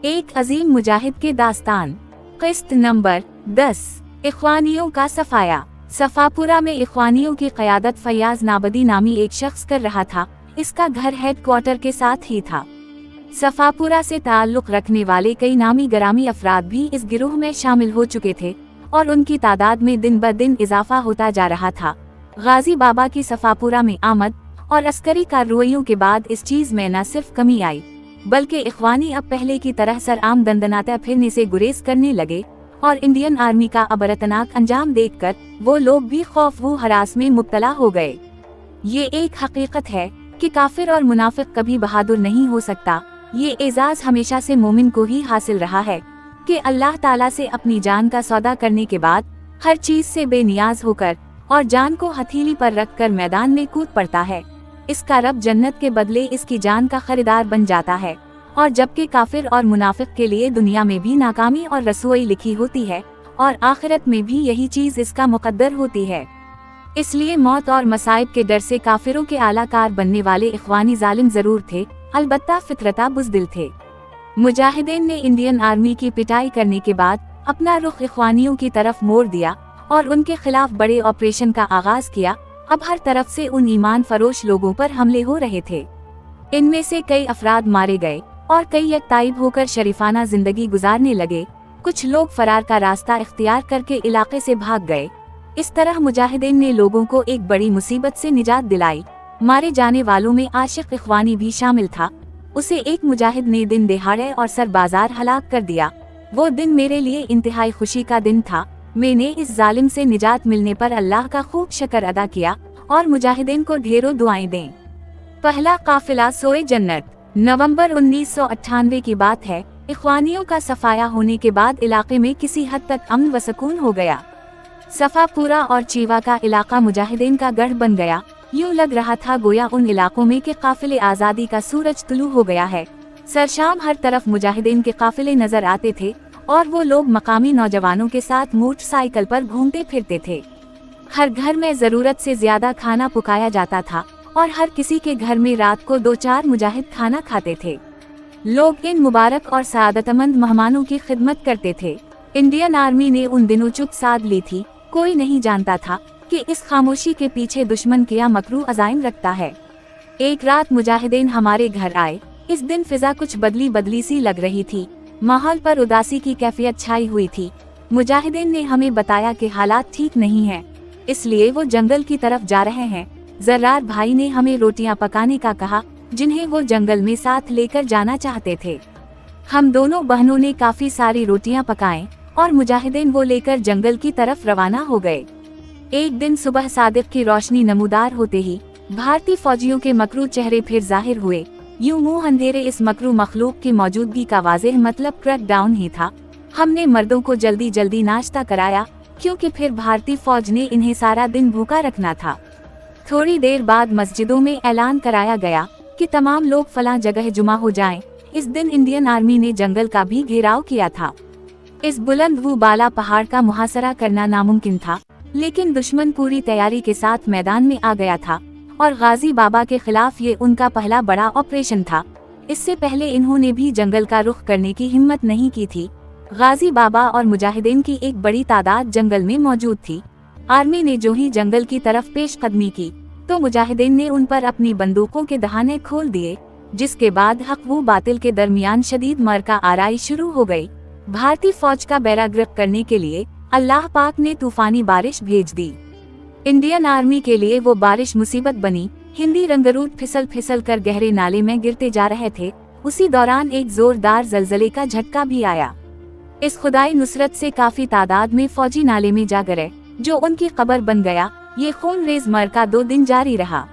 एक अजीम मुजाहिद के दास्तान। किस्त नंबर 10, इख्वानियों का सफाया। सफापुरा में इख्वानियों की क़यादत फयाज नाबदी नामी एक शख्स कर रहा था। इसका घर हेड क्वार्टर के साथ ही था। सफापुरा से ताल्लुक़ रखने वाले कई नामी गरामी अफराद भी इस गिरोह में शामिल हो चुके थे और उनकी तादाद में दिन ब दिन इजाफा होता जा रहा था। गाजी बाबा की सफापुरा में आमद और अस्करी कार्रवाइयों के बाद इस चीज में न सिर्फ कमी आई, बल्कि इख्वानी अब पहले की तरह सर आम दंदनाता फिरने से गुरेज करने लगे और इंडियन आर्मी का अबरतनाक अंजाम देखकर वो लोग भी खौफ व हरास में मुब्तला हो गए। ये एक हकीकत है कि काफिर और मुनाफिक कभी बहादुर नहीं हो सकता। ये एजाज हमेशा से मोमिन को ही हासिल रहा है कि अल्लाह ताला से अपनी जान का सौदा करने के बाद हर चीज से बेनियाज होकर और जान को हथेली पर रखकर मैदान में कूद पड़ता है। इसका रब जन्नत के बदले इसकी जान का खरीदार बन जाता है, और जबकि काफिर और मुनाफिक के लिए दुनिया में भी नाकामी और रसवाई लिखी होती है और आखिरत में भी यही चीज इसका मुकद्दर होती है। इसलिए मौत और मसाइब के डर से काफिरों के आलाकार बनने वाले इख्वानी जालिम जरूर थे, अलबत्ता फितरता बुज़दिल थे। मुजाहिदीन ने इंडियन आर्मी की पिटाई करने के बाद अपना रुख इख्वानियों की तरफ मोड़ दिया और उनके खिलाफ बड़े ऑपरेशन का आगाज किया। अब हर तरफ से उन ईमान फरोश लोगों पर हमले हो रहे थे। इनमें से कई अफराद मारे गए और कई यकताइब होकर शरीफाना जिंदगी गुजारने लगे। कुछ लोग फरार का रास्ता इख्तियार करके इलाके से भाग गए। इस तरह मुजाहिदीन ने लोगों को एक बड़ी मुसीबत से निजात दिलाई। मारे जाने वालों में आशिक इख्वानी भी शामिल था। उसे एक मुजाहिद ने दिन दिहाड़े और सर बाजार हलाक कर दिया। वो दिन मेरे लिए इंतहाई खुशी का दिन था। मैंने इस जालिम से निजात मिलने पर अल्लाह का खूब शुक्र अदा किया और मुजाहिदीन को ढेरों दुआएं दें। पहला काफिला सोए जन्नत। नवंबर 1998 की बात है। इख्वानियों का सफाया होने के बाद इलाके में किसी हद तक अमन व सुकून हो गया। सफापुरा और चीवा का इलाका मुजाहिदीन का गढ़ बन गया। यूं लग रहा था गोया उन इलाकों में के काफिले आज़ादी का सूरज तुलू हो गया है। सरशाम हर तरफ मुजाहिदीन के काफिले नजर आते थे और वो लोग मकामी नौजवानों के साथ मोटरसाइकिल पर घूमते फिरते थे। हर घर में जरूरत से ज्यादा खाना पकाया जाता था और हर किसी के घर में रात को 2-4 मुजाहिद खाना खाते थे। लोग इन मुबारक और सआदतमंद मेहमानों की खिदमत करते थे। इंडियन आर्मी ने उन दिनों चुप साध ली थी। कोई नहीं जानता था कि इस खामोशी के पीछे दुश्मन क्या मकरू अज़ाइम रखता है। एक रात मुजाहिदीन हमारे घर आए। इस दिन फिजा कुछ बदली बदली सी लग रही थी। माहौल पर उदासी की कैफियत छाई हुई थी। मुजाहिदीन ने हमें बताया कि हालात ठीक नहीं हैं, इसलिए वो जंगल की तरफ जा रहे हैं। जर्रार भाई ने हमें रोटियां पकाने का कहा, जिन्हें वो जंगल में साथ लेकर जाना चाहते थे। हम दोनों बहनों ने काफी सारी रोटियां पकाएं और मुजाहिदीन वो लेकर जंगल की तरफ रवाना हो गए। एक दिन सुबह सादिक की रोशनी नमूदार होते ही भारतीय फौजियों के मकरू चेहरे फिर जाहिर हुए। यूं मुंह अंधेरे इस मकरू मखलूक की मौजूदगी का वाज़ेह मतलब क्रैक डाउन ही था। हमने मर्दों को जल्दी जल्दी नाश्ता कराया, क्योंकि फिर भारतीय फौज ने इन्हें सारा दिन भूखा रखना था। थोड़ी देर बाद मस्जिदों में ऐलान कराया गया कि तमाम लोग फलां जगह जुमा हो जाएं। इस दिन इंडियन आर्मी ने जंगल का भी घेराव किया था। इस बुलंद व बाला पहाड़ का मुहासरा करना नामुमकिन था, लेकिन दुश्मन पूरी तैयारी के साथ मैदान में आ गया था और गाजी बाबा के खिलाफ ये उनका पहला बड़ा ऑपरेशन था। इससे पहले इन्होंने भी जंगल का रुख करने की हिम्मत नहीं की थी। गाजी बाबा और मुजाहिदीन की एक बड़ी तादाद जंगल में मौजूद थी। आर्मी ने जो ही जंगल की तरफ पेश कदमी की तो मुजाहिदीन ने उन पर अपनी बंदूकों के दहाने खोल दिए, जिसके बाद हक व बातिल के दरमियान शदीद मरका आराई शुरू हो गई। भारतीय फौज का बेड़ा गर्क करने के लिए अल्लाह पाक ने तूफानी बारिश भेज दी। इंडियन आर्मी के लिए वो बारिश मुसीबत बनी। हिंदी रंगरूट फिसल फिसल कर गहरे नाले में गिरते जा रहे थे। उसी दौरान एक जोरदार जलजले का झटका भी आया। इस खुदाई नुसरत से काफी तादाद में फौजी नाले में जा गिरे, जो उनकी कब्र बन गया। ये खूनरेज मरका 2 दिन जारी रहा।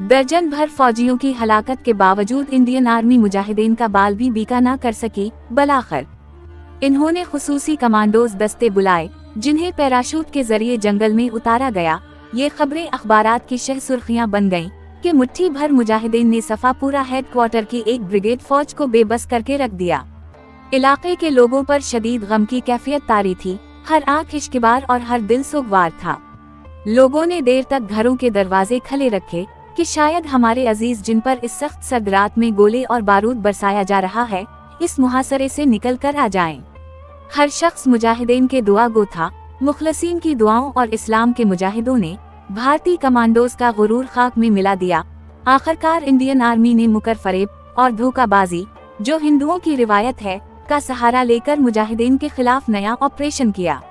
दर्जन भर फौजियों की हलाकत के बावजूद इंडियन आर्मी मुजाहिदीन का बाल भी बीका ना कर सकी। बलाखिर इन्होंने खुसूसी कमांडोज दस्ते बुलाए, जिन्हें पैराशूट के जरिए जंगल में उतारा गया। ये खबरें अखबारात की शह सुर्खियां बन गईं कि मुट्ठी भर मुजाहिदीन ने सफापुरा हेडक्वार्टर की एक ब्रिगेड फौज को बेबस करके रख दिया। इलाके के लोगों पर शदीद गम की कैफियत तारी थी। हर आंख इश्किबार और हर दिल सोगवार था। लोगों ने देर तक घरों के दरवाजे खुले रखे कि शायद हमारे अजीज जिन पर इस सख्त सर्द रात में गोले और बारूद बरसाया जा रहा है, इस मुहासरे से निकल कर आ जाएं। हर शख्स मुजाहिदीन के दुआ गो था। मुखलसीन की दुआओं और इस्लाम के मुजाहिदों ने भारतीय कमांडोज का गुरूर खाक में मिला दिया। आखिरकार इंडियन आर्मी ने मुकर फरेब और धोखाबाजी, जो हिंदुओं की रिवायत है, का सहारा लेकर मुजाहिदीन के खिलाफ नया ऑपरेशन किया।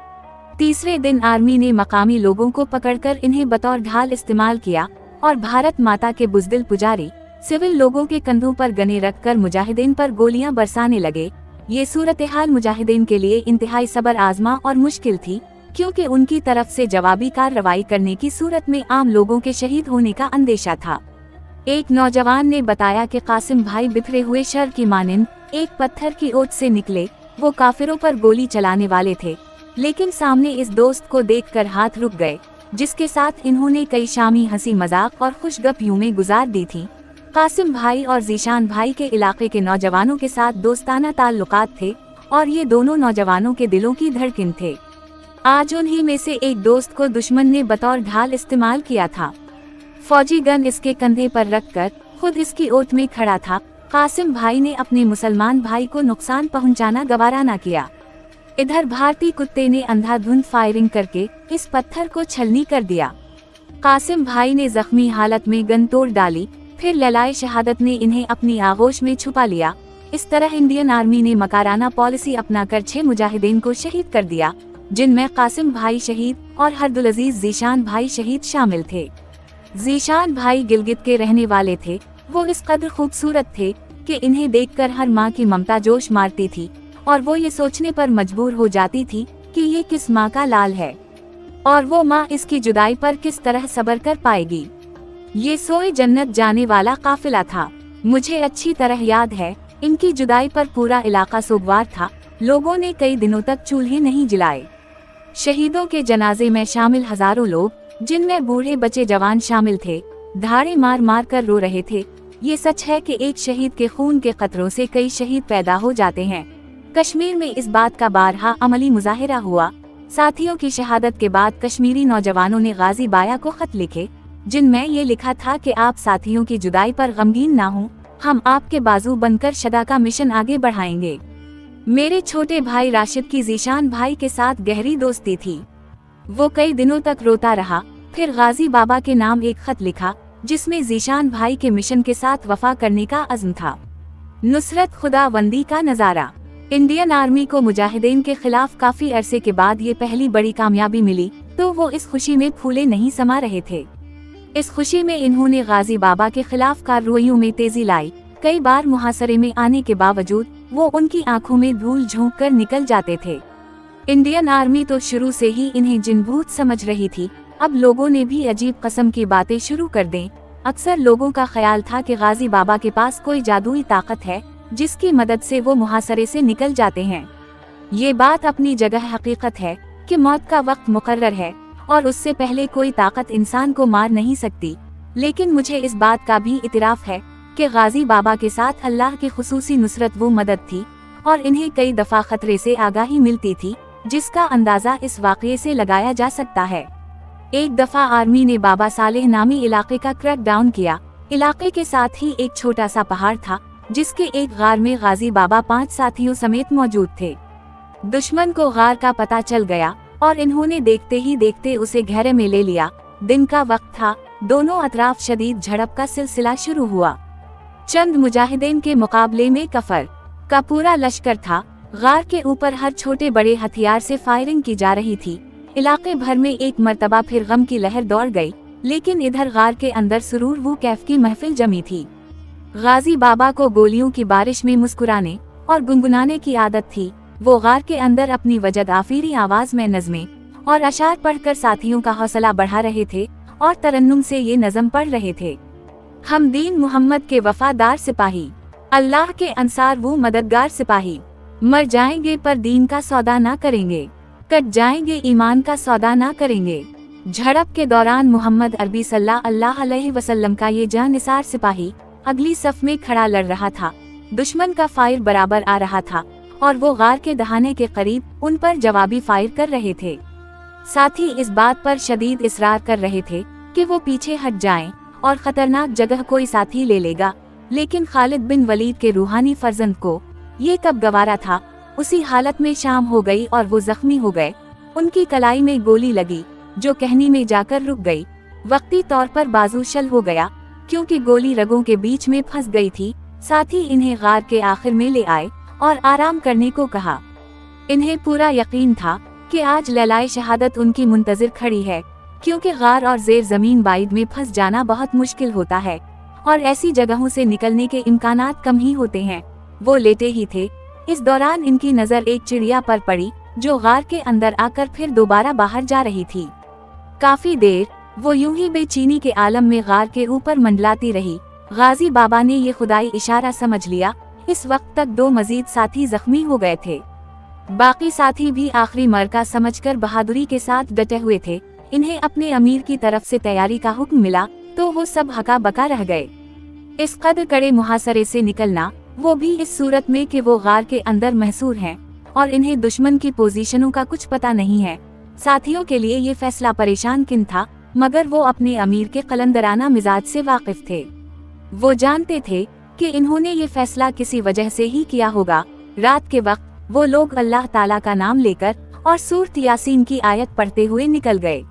तीसरे दिन आर्मी ने मकामी लोगों को पकड़कर इन्हें बतौर ढाल इस्तेमाल किया और भारत माता के बुज़दिल पुजारी सिविल लोगों के कंधों पर गने रखकर मुजाहिदीन पर गोलियां बरसाने लगे। ये सूरत हाल मुजाहिदीन के लिए इंतहाई सब्र आजमा और मुश्किल थी, क्योंकि उनकी तरफ से जवाबी कार्रवाई करने की सूरत में आम लोगों के शहीद होने का अंदेशा था। एक नौजवान ने बताया कि कासिम भाई बिखरे हुए शर की मानिंद एक पत्थर की ओट से निकले। वो काफिरों पर गोली चलाने वाले थे, लेकिन सामने इस दोस्त को देखकर हाथ रुक गए, जिसके साथ इन्होंने कई शामी हंसी मजाक और खुशगपियों गुजार दी थी। कासिम भाई और जीशान भाई के इलाके के नौजवानों के साथ दोस्ताना ताल्लुकात थे और ये दोनों नौजवानों के दिलों की धड़कन थे। आज उन्हीं में से एक दोस्त को दुश्मन ने बतौर ढाल इस्तेमाल किया था। फौजी गन इसके कंधे पर रखकर खुद इसकी ओट में खड़ा था। कासिम भाई ने अपने मुसलमान भाई को नुकसान पहुंचाना गवारा न किया। इधर भारतीय कुत्ते ने अंधाधुंध फायरिंग करके इस पत्थर को छलनी कर दिया। कासिम भाई ने जख्मी हालत में गन तोड़ डाली, फिर ललाए शहादत ने इन्हें अपनी आगोश में छुपा लिया। इस तरह इंडियन आर्मी ने मकाराना पॉलिसी अपनाकर 6 मुजाहिदीन को शहीद कर दिया, जिनमें कासिम भाई शहीद और हरदुल अजीज जीशान भाई शहीद शामिल थे। जीशान भाई गिलगित के रहने वाले थे। वो इस कदर खूबसूरत थे कि इन्हें देखकर हर माँ की ममता जोश मारती थी और वो ये सोचने पर मजबूर हो जाती थी कि ये किस माँ का लाल है और वो माँ इसकी जुदाई पर किस तरह सब्र कर पाएगी। ये सोए जन्नत जाने वाला काफिला था। मुझे अच्छी तरह याद है, इनकी जुदाई पर पूरा इलाका सोगवार था। लोगों ने कई दिनों तक चूल्हे नहीं जलाए। शहीदों के जनाजे में शामिल हजारों लोग, जिनमें बूढ़े बच्चे जवान शामिल थे, धाड़े मार मार कर रो रहे थे। ये सच है कि एक शहीद के खून के कतरों से कई शहीद पैदा हो जाते हैं। कश्मीर में इस बात का बारहा अमली मुजाहिरा हुआ। साथियों की शहादत के बाद कश्मीरी नौजवानों ने गाजी बाया को खत लिखे, जिनमें ये लिखा था कि आप साथियों की जुदाई पर गमगीन ना हों, हम आपके बाजू बनकर शदा का मिशन आगे बढ़ाएंगे। मेरे छोटे भाई राशिद की जीशान भाई के साथ गहरी दोस्ती थी। वो कई दिनों तक रोता रहा, फिर गाजी बाबा के नाम एक खत लिखा, जिसमें जीशान भाई के मिशन के साथ वफा करने का अज़्म था। नुसरत खुदाबंदी का नज़ारा। इंडियन आर्मी को मुजाहिदीन के खिलाफ काफी अरसे के बाद ये पहली बड़ी कामयाबी मिली, तो वो इस खुशी में फूले नहीं समा रहे थे। इस खुशी में इन्होंने गाजी बाबा के खिलाफ कार्रवाइयों में तेजी लाई। कई बार मुहासरे में आने के बावजूद वो उनकी आंखों में धूल झोंक कर निकल जाते थे। इंडियन आर्मी तो शुरू से ही इन्हें जिनभूत समझ रही थी। अब लोगों ने भी अजीब कस्म की बातें शुरू कर दें। अक्सर लोगों का ख्याल था कि गाजी बाबा के पास कोई जादुई ताकत है, जिसकी मदद से वो मुहासरे से निकल जाते हैं। ये बात अपनी जगह हकीकत है कि मौत का वक्त मुकर्रर है और उससे पहले कोई ताकत इंसान को मार नहीं सकती। लेकिन मुझे इस बात का भी इतराफ है कि गाजी बाबा के साथ अल्लाह की खुसूसी नुसरत वो मदद थी और इन्हें कई दफा खतरे से आगाही मिलती थी, जिसका अंदाजा इस वाक़ये से लगाया जा सकता है। एक दफा आर्मी ने बाबा सालेह नामी इलाके का क्रैक डाउन किया। इलाके के साथ ही एक छोटा सा पहाड़ था, जिसके एक गार में गाजी बाबा 5 साथियों समेत मौजूद थे। दुश्मन को गार का पता चल गया और इन्होंने देखते ही देखते उसे घेरे में ले लिया। दिन का वक्त था, दोनों अतराफ शदीद झड़प का सिलसिला शुरू हुआ। चंद मुजाहिदीन के मुकाबले में कफर का पूरा लश्कर था। गार के ऊपर हर छोटे बड़े हथियार से फायरिंग की जा रही थी। इलाके भर में एक मर्तबा फिर गम की लहर दौड़ गई, लेकिन इधर गार के अंदर सुरूर वो कैफ की महफिल जमी थी। गाजी बाबा को गोलियों की बारिश में मुस्कुराने और गुनगुनाने की आदत थी। वो गार के अंदर अपनी वजद आफीरी आवाज में नज़में और अशार पढ़कर साथियों का हौसला बढ़ा रहे थे और तरन्नुम से ये नज़म पढ़ रहे थे। हम दीन मोहम्मद के वफादार सिपाही, अल्लाह के अंसार वो मददगार सिपाही, मर जाएंगे पर दीन का सौदा ना करेंगे, कट जाएंगे ईमान का सौदा ना करेंगे। झड़प के दौरान मोहम्मद अरबी सल्लल्लाहु अलैहि वसल्लम का ये जानिसार सिपाही अगली सफ में खड़ा लड़ रहा था। दुश्मन का फायर बराबर आ रहा था और वो गार के दहाने के करीब उन पर जवाबी फायर कर रहे थे। साथ ही इस बात पर शदीद इसरार कर रहे थे कि वो पीछे हट जाएं और खतरनाक जगह कोई साथी ले लेगा। लेकिन खालिद बिन वलीद के रूहानी फर्जंद को ये कब गवारा था। उसी हालत में शाम हो गई और वो जख्मी हो गए। उनकी कलाई में गोली लगी जो कहनी में जाकर रुक गई। वक्ती तौर पर बाजू शल हो गया क्योंकि गोली रगों के बीच में फंस गई थी। साथ ही इन्हें गार के आखिर में ले आए और आराम करने को कहा। इन्हें पूरा यकीन था कि आज लैलाए शहादत उनकी मुंतजिर खड़ी है, क्योंकि गार और जेर जमीन बाइद में फंस जाना बहुत मुश्किल होता है और ऐसी जगहों से निकलने के इम्कानात कम ही होते हैं। वो लेटे ही थे। इस दौरान इनकी नजर एक चिड़िया पर पड़ी जो गार के अंदर आकर फिर दोबारा बाहर जा रही थी। काफी देर वो यूं ही बेचैनी के आलम में गार के ऊपर मंडलाती रही। गाजी बाबा ने ये खुदाई इशारा समझ लिया। इस वक्त तक 2 मजीद साथी जख्मी हो गए थे। बाकी साथी भी आखिरी मरका समझकर बहादुरी के साथ डटे हुए थे। इन्हें अपने अमीर की तरफ से तैयारी का हुक्म मिला तो वो सब हका बका रह गए। इस कदर कड़े मुहासरे से निकलना, वो भी इस सूरत में कि वो गार के अंदर महसूर हैं और इन्हें दुश्मन की पोजीशनों का कुछ पता नहीं है। साथियों के लिए ये फैसला परेशान किन था, मगर वो अपने अमीर के कलंदराना मिजाज से वाकिफ थे। वो जानते थे कि इन्होंने ये फैसला किसी वजह से ही किया होगा। रात के वक्त वो लोग अल्लाह ताला का नाम लेकर और सूरत यासीन की आयत पढ़ते हुए निकल गए।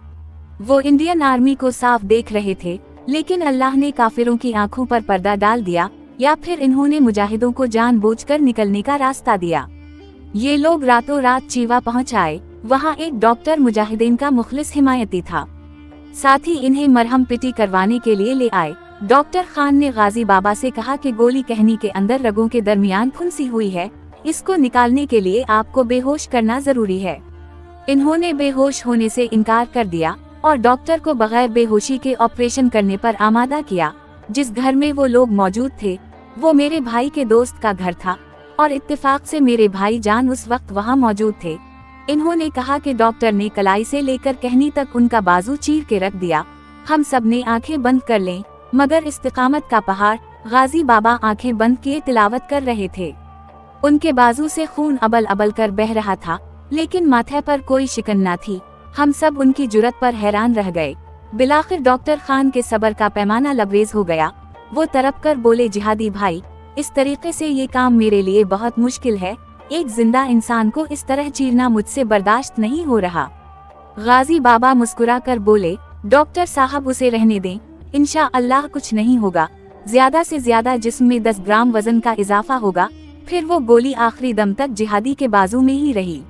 वो इंडियन आर्मी को साफ देख रहे थे, लेकिन अल्लाह ने काफिरों की आंखों पर पर्दा डाल दिया, या फिर इन्होंने मुजाहिदों को जानबूझकर निकलने का रास्ता दिया। ये लोग रातों रात चीवा पहुंच आए। वहाँ एक डॉक्टर मुजाहिदीन का मुखलिस हिमायती था। साथ ही इन्हें मरहम पिटी करवाने के लिए ले आए। डॉक्टर खान ने गाजी बाबा से कहा कि गोली कहनी के अंदर रगों के दरमियान फुंसी हुई है, इसको निकालने के लिए आपको बेहोश करना जरूरी है। इन्होंने बेहोश होने से इनकार कर दिया और डॉक्टर को बगैर बेहोशी के ऑपरेशन करने पर आमादा किया। जिस घर में वो लोग मौजूद थे वो मेरे भाई के दोस्त का घर था और इत्तेफाक से मेरे भाई जान उस वक्त वहाँ मौजूद थे। इन्होंने कहा कि डॉक्टर ने कलाई से लेकर कहनी तक उनका बाजू चीर के रख दिया। हम सब ने आंखें बंद कर लें, मगर इस्तिकामत का पहाड़। गाजी बाबा आंखें बंद किए तिलावत कर रहे थे। उनके बाजू से खून अबल अबल कर बह रहा था, लेकिन माथे पर कोई शिकन न थी। हम सब उनकी जुर्रत पर हैरान रह गए। बिलाखिर डॉक्टर खान के सब्र का पैमाना लबरेज हो गया। वो तड़प कर बोले, जिहादी भाई, इस तरीके से ये काम मेरे लिए बहुत मुश्किल है। एक जिंदा इंसान को इस तरह चीरना मुझसे बर्दाश्त नहीं हो रहा। गाजी बाबा मुस्कुरा कर बोले, डॉक्टर साहब उसे रहने दें, इंशाअल्लाह कुछ नहीं होगा। ज्यादा से ज्यादा जिस्म में 10 ग्राम वजन का इजाफा होगा। फिर वो गोली आखिरी दम तक जिहादी के बाजू में ही रही।